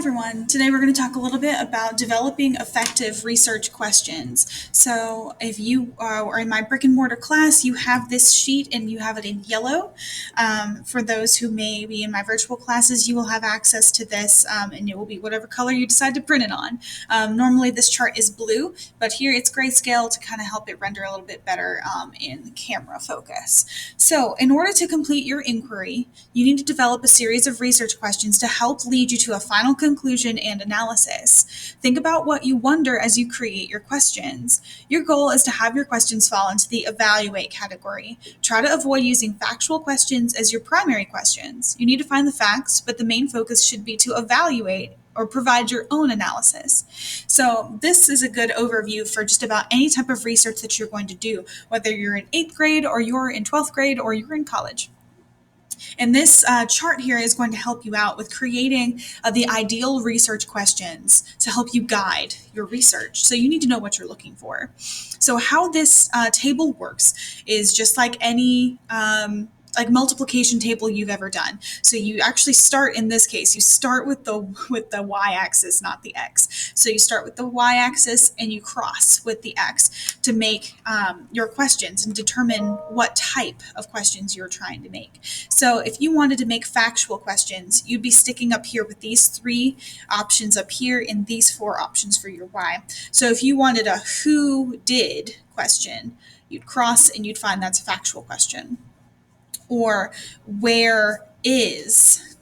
everyone. Today we're going to talk a little bit about developing effective research questions. So if you are in my brick and mortar class, you have this sheet and you have it in yellow. For those who may be in my virtual classes, you will have access to this and it will be whatever color you decide to print it on. Normally this chart is blue, but here it's grayscale to kind of help it render a little bit better in camera focus. So in order to complete your inquiry, you need to develop a series of research questions to help lead you to a final conclusion and analysis. Think about what you wonder as you create your questions. Your goal is to have your questions fall into the evaluate category. Try to avoid using factual questions as your primary questions. You need to find the facts, but the main focus should be to evaluate or provide your own analysis. So this is a good overview for just about any type of research that you're going to do, whether you're in 8th grade or you're in 12th grade or you're in college. And this chart here is going to help you out with creating the ideal research questions to help you guide your research. So you need to know what you're looking for. So how this table works is just like any multiplication table you've ever done. So you actually start, in this case, you start with the y-axis, not the x. So you start with the y-axis and you cross with the x to make your questions and determine what type of questions you're trying to make. So if you wanted to make factual questions, you'd be sticking up here with these 3 options up here and these 4 options for your y. So if you wanted a who did question, you'd cross and you'd find that's a factual question. Or where is,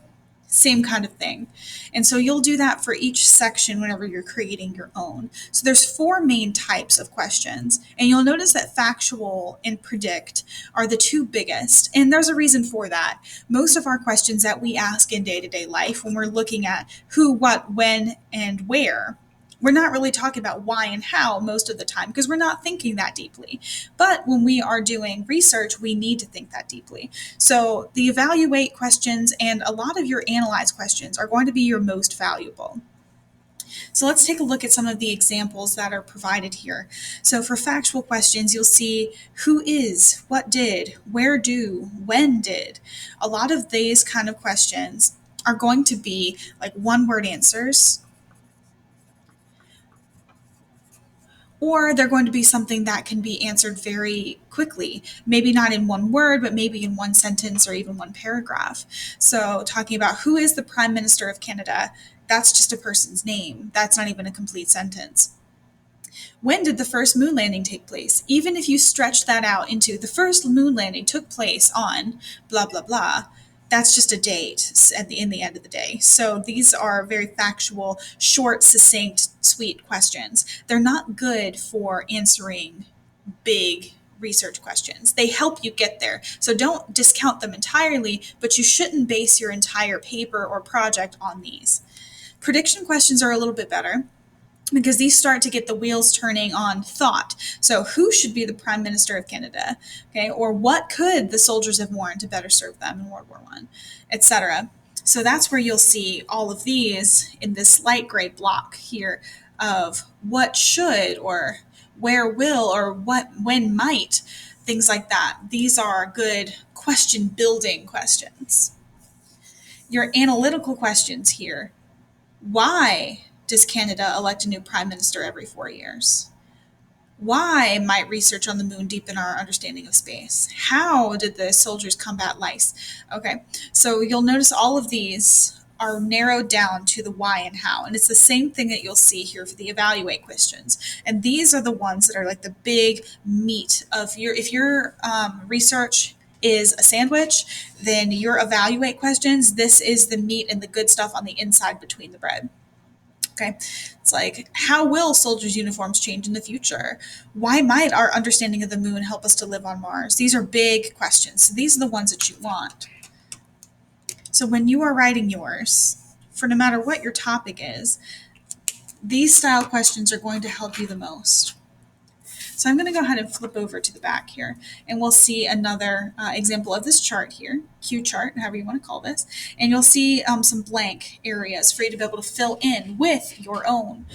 same kind of thing. And so you'll do that for each section whenever you're creating your own. So there's 4 main types of questions, and you'll notice that factual and predict are the 2 biggest, and there's a reason for that. Most of our questions that we ask in day-to-day life when we're looking at who, what, when, and where, we're not really talking about why and how most of the time because we're not thinking that deeply. But when we are doing research, we need to think that deeply. So the evaluate questions and a lot of your analyze questions are going to be your most valuable. So let's take a look at some of the examples that are provided here. So for factual questions, you'll see who is, what did, where do, when did. A lot of these kind of questions are going to be like one-word answers, or they're going to be something that can be answered very quickly, maybe not in one word, but maybe in one sentence or even one paragraph. So talking about who is the Prime Minister of Canada, that's just a person's name. That's not even a complete sentence. When did the first moon landing take place? Even if you stretch that out into the first moon landing took place on blah, blah, blah, that's just a date in the end of the day. So these are very factual, short, succinct, sweet questions. They're not good for answering big research questions. They help you get there. So don't discount them entirely, but you shouldn't base your entire paper or project on these. Prediction questions are a little bit better, because these start to get the wheels turning on thought. So who should be the Prime Minister of Canada? Okay, or what could the soldiers have worn to better serve them in World War I, etc. So that's where you'll see all of these in this light gray block here of what should or where will or what when might, things like that. These are good question building questions. Your analytical questions here. Why does Canada elect a new prime minister every 4 years? Why might research on the moon deepen our understanding of space? How did the soldiers combat lice? Okay, so you'll notice all of these are narrowed down to the why and how, and it's the same thing that you'll see here for the evaluate questions. And these are the ones that are like the big meat of if your research is a sandwich, then your evaluate questions, this is the meat and the good stuff on the inside between the bread. Okay, it's like, how will soldiers' uniforms change in the future? Why might our understanding of the moon help us to live on Mars? These are big questions. So these are the ones that you want. So when you are writing yours, for no matter what your topic is, these style questions are going to help you the most. So I'm going to go ahead and flip over to the back here, and we'll see another example of this chart here, Q chart, however you want to call this, and you'll see some blank areas for you to be able to fill in with your own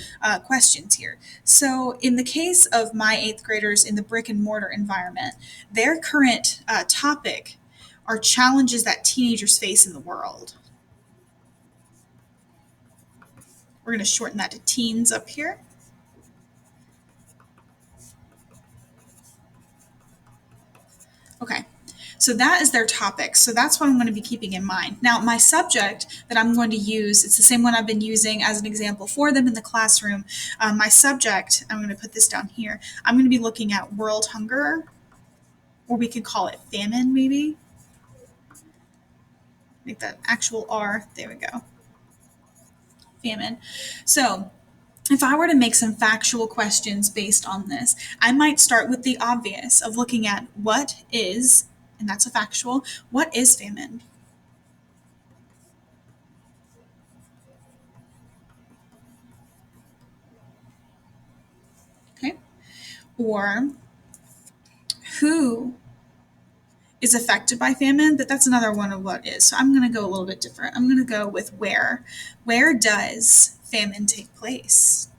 questions here. So in the case of my 8th graders in the brick and mortar environment, their current topic are challenges that teenagers face in the world. We're going to shorten that to teens up here. Okay, so that is their topic. So that's what I'm going to be keeping in mind. Now, my subject that I'm going to use, it's the same one I've been using as an example for them in the classroom. My subject, I'm going to put this down here. I'm going to be looking at world hunger, or we could call it famine maybe. Make that actual R. There we go. Famine. So if I were to make some factual questions based on this, I might start with the obvious of looking at what is, and that's a factual, what is famine? Okay. Or who is affected by famine, but that's another one of what is. So I'm going to go a little bit different. I'm going to go with where. Where does famine take place?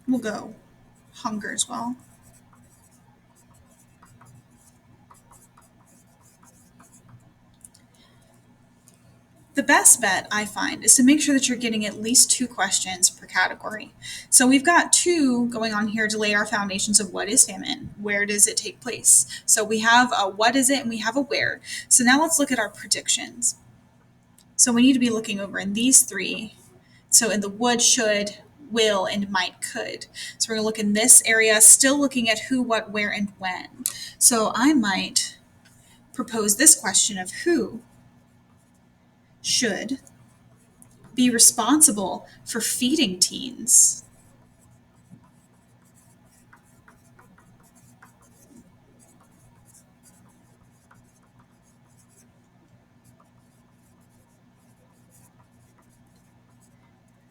We'll go hunger as well. The best bet I find is to make sure that you're getting at least 2 questions per category. So we've got 2 going on here to lay our foundations of what is famine, where does it take place. So we have a what is it and we have a where. So now let's look at our predictions. So we need to be looking over in these 3. So in the would, should, will, and might, could. So we're going to look in this area, still looking at who, what, where, and when. So I might propose this question of who should be responsible for feeding teens.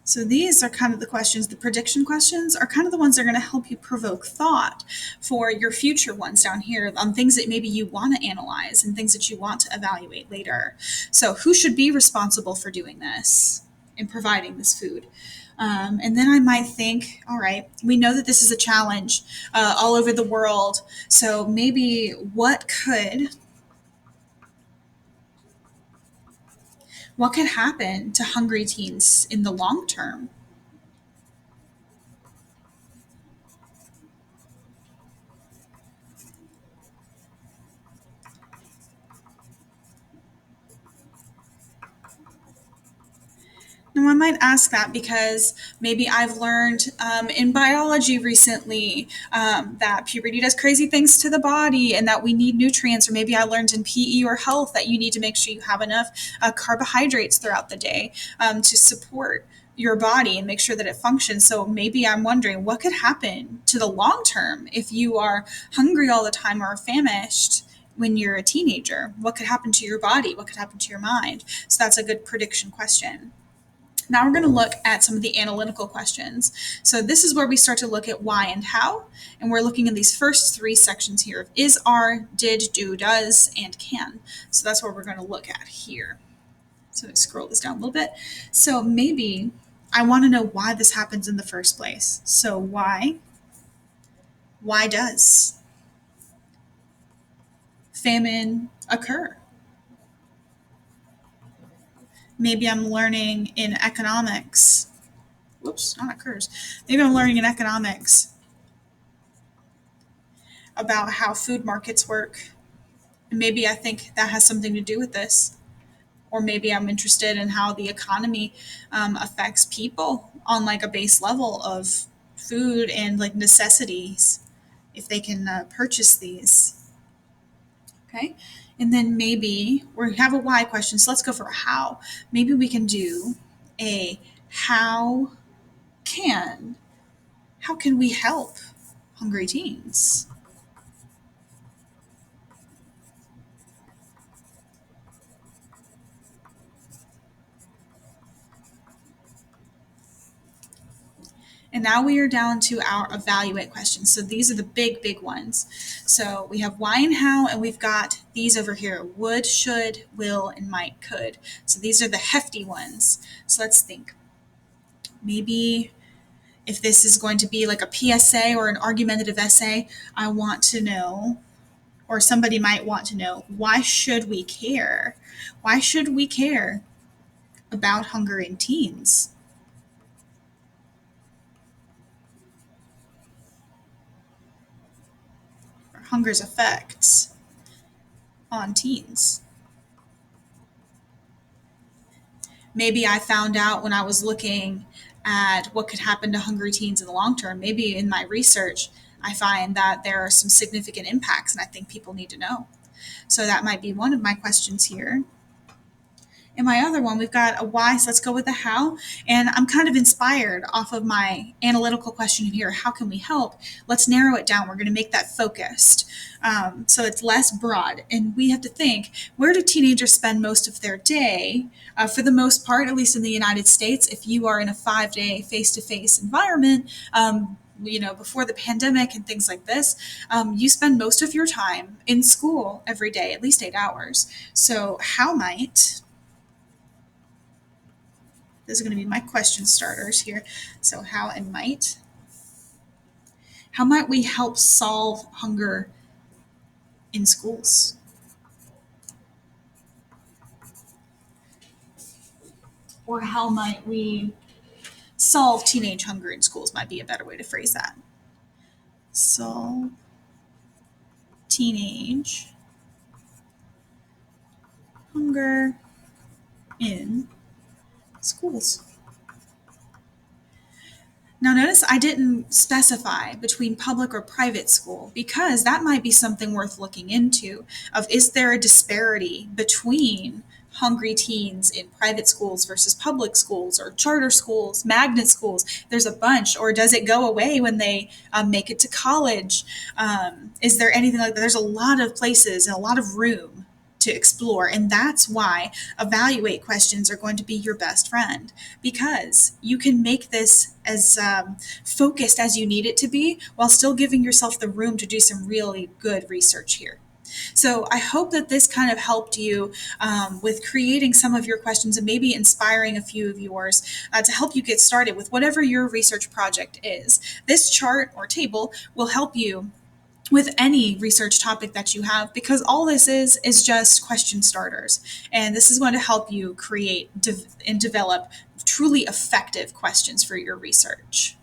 So these are kind of the questions, the prediction questions are kind of the ones that are going to help you provoke thought for your future ones down here on things that maybe you want to analyze and things that you want to evaluate later. So who should be responsible for doing this and providing this food? And then I might think, all right, we know that this is a challenge all over the world. So maybe what could happen to hungry teens in the long term? Now, I might ask that because maybe I've learned in biology recently that puberty does crazy things to the body and that we need nutrients. Or maybe I learned in PE or health that you need to make sure you have enough carbohydrates throughout the day to support your body and make sure that it functions. So maybe I'm wondering what could happen to the long term if you are hungry all the time or famished when you're a teenager. What could happen to your body? What could happen to your mind? So that's a good prediction question. Now we're going to look at some of the analytical questions. So this is where we start to look at why and how, and we're looking in these first 3 sections here of is, are, did, do, does, and can. So that's what we're going to look at here. So let's scroll this down a little bit. So maybe I want to know why this happens in the first place. So why does famine occur? Maybe I'm learning in economics. Whoops, not occurs. Maybe I'm learning in economics about how food markets work. And maybe I think that has something to do with this. Or maybe I'm interested in how the economy affects people on like a base level of food and like necessities, if they can purchase these. Okay. And then maybe we have a why question. So let's go for a how. Maybe we can do a can, how can we help hungry teens? And now we are down to our evaluate questions. So these are the big ones. So we have why and how, and we've got these over here, would, should, will, and might, could. So these are the hefty ones. So let's think. Maybe if this is going to be like a PSA or an argumentative essay, I want to know Or somebody might want to know, why should we care? Why should we care about hunger in teens? Or hunger's effects on teens? Maybe I found out when I was looking at what could happen to hungry teens in the long term. Maybe in my research, I find that there are some significant impacts, and I think people need to know. So that might be one of my questions here. In my other one, we've got a why, so let's go with the how. And I'm kind of inspired off of my analytical question here. How can we help? Let's narrow it down. We're going to make that focused. So it's less broad. And we have to think, where do teenagers spend most of their day? For the most part, at least in the United States, if you are in a 5-day face-to-face environment, before the pandemic and things like this, you spend most of your time in school every day, at least 8 hours. So how might Those are going to be my question starters here. So how might we help solve hunger in schools? Or how might we solve teenage hunger in schools might be a better way to phrase that. Solve teenage hunger in schools. Now notice I didn't specify between public or private school because that might be something worth looking into of, is there a disparity between hungry teens in private schools versus public schools or charter schools, magnet schools? There's a bunch. Or does it go away when they make it to college? Is there anything like that? There's a lot of places and a lot of room to explore. And that's why evaluate questions are going to be your best friend, because you can make this as focused as you need it to be while still giving yourself the room to do some really good research here. So I hope that this kind of helped you with creating some of your questions and maybe inspiring a few of yours to help you get started with whatever your research project is. This chart or table will help you with any research topic that you have, because all this is just question starters, and this is going to help you create and develop truly effective questions for your research.